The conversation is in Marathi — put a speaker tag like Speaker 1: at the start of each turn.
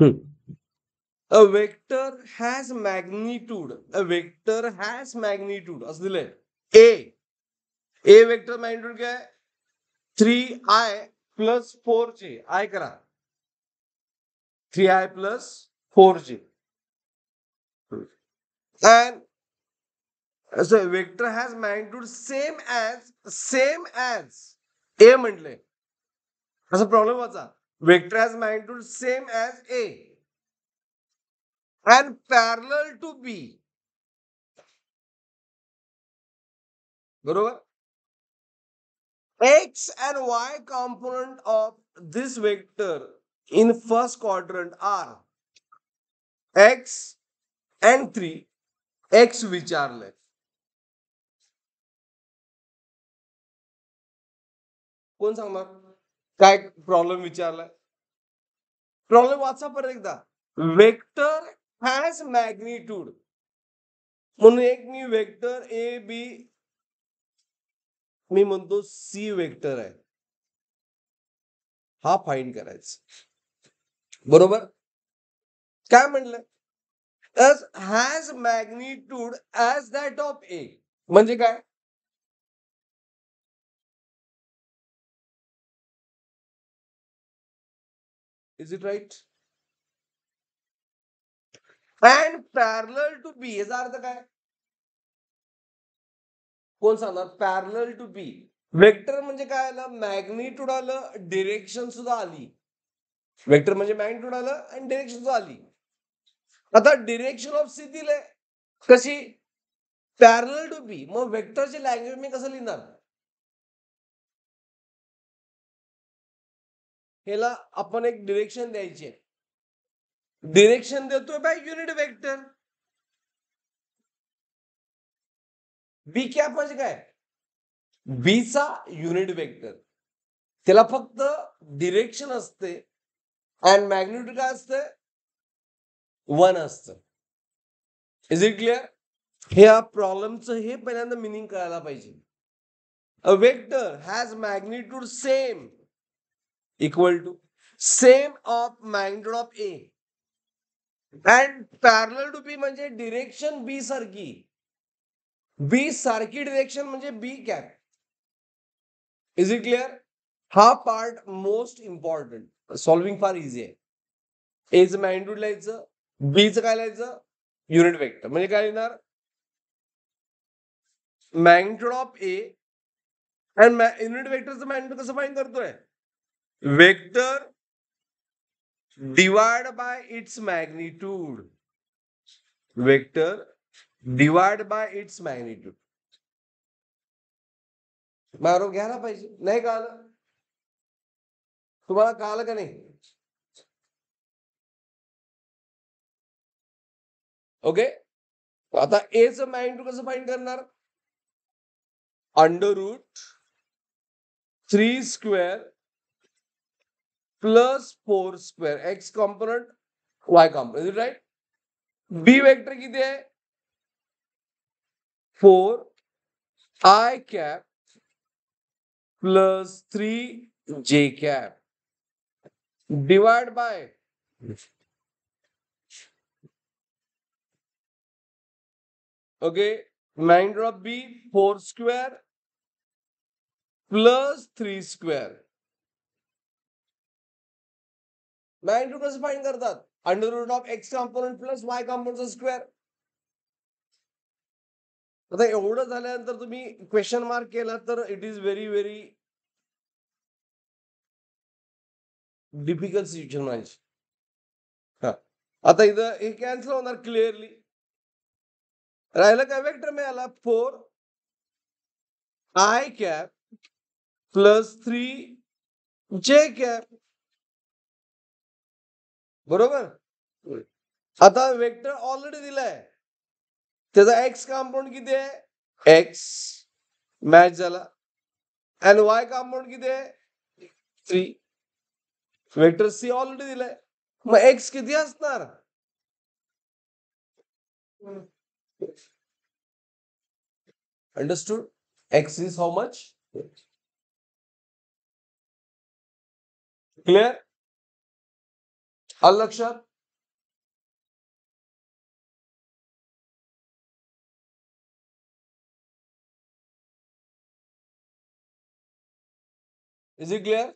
Speaker 1: A vector has magnitude. A vector has magnitude. असं दिलंय. A वेक्टर मॅग्निट्यूड काय? 3i plus 4j. I करा. 3i plus 4j. And so vector has magnitude same as A म्हटले. असा प्रॉब्लेम व्हायचा. Vector has magnitude same as A and parallel to B. बरोबर? X and Y component of this vector in first quadrant are X and 3. X विचारलंय. कोण सांगणार? काय प्रॉब्लेम विचारलाय? प्रॉब्लेम वाचा परत एकदा. वेक्टर हॅज मॅग्निट्यूड म्हणून एक मी वेक्टर ए बी मी म्हणतो सी वेक्टर आहे, हा फाइंड करायचा. बरोबर? काय म्हणलंय? Has magnitude as that of a म्हणजे काय? Is it right? And parallel to b याचा अर्थ काय? कोण सांगणार? Parallel to B. वेक्टर म्हणजे काय आलं? मॅग्निट्यूड आलं, डिरेक्शन सुद्धा आली. वेक्टर म्हणजे मॅग्निट्यूड आलं आणि डिरेक्शन सुद्धा आली. आता डिरेक्शन ऑफ सी दिले कशी? पॅरलल टू बी. मग वेक्टरची लँग्वेज मी कसं लिहिणार? ह्याला आपण एक डिरेक्शन द्यायची. डिरेक्शन देतोय बाय युनिट वेक्टर. बी कॅप म्हणजे काय? बीचा युनिट वेक्टर. त्याला फक्त डिरेक्शन असते आणि मॅग्निट्यूड काय असते? 1 असतं. Is it clear? ह्या प्रॉब्लेमचं हे पहिल्यांदा मिनिंग कळायला पाहिजे. A vector has magnitude same equal to same of magnitude of a and parallel to b म्हणजे डिरेक्शन बी सारखी. बी सारखी डिरेक्शन म्हणजे b cap. Is it clear? हा पार्ट मोस्ट इम्पॉर्टंट. सॉल्विंग फार इझी आहे. एचं मॅग्निट्यूड लिहायचं, बीचं काय लिहायचं? Unit vector. म्हणजे काय लिहिणार? मॅग्निट्यूड ऑफ ए आणि युनिट वेक्टरचं मॅग्निट्यूड कसं फाइंड करतोय? Vector divide by it's magnitude. Vector divide by it's magnitude. बरोबर घ्यायला पाहिजे. नाही कळालं? तुम्हाला कळालं का नाही? ओके. आता एचं मॅग्निट्यूड कसं फाइंड करणार? Under root 3 square plus 4 square x component y component. Right? B vector किती आहे? 4i cap plus 3j cap divide by okay magnitude of b 4 square plus 3 square. Magnitude कसं फाइंड करतात? Under root of x component plus y कॉम्पोनंटचा स्क्वेअर. आता एवढं झाल्यानंतर तुम्ही क्वेश्चन मार्क केला तर it is very very difficult situation माझी. आता इथं हे कॅन्सल होणार क्लिअरली. राहिलं काय? वेक्टर मिळाला 4i cap plus 3j cap. बरोबर? आता वेक्टर ऑलरेडी दिलाय, त्याचा एक्स कॉम्पोनंट किती आहे? एक्स मॅच झाला आणि वाय कॉम्पोनंट किती आहे? 3. वेक्टर सी ऑलरेडी दिलाय, मग एक्स किती असणार? Understood? X is how much? Clear? आलं लक्षात? Is it clear?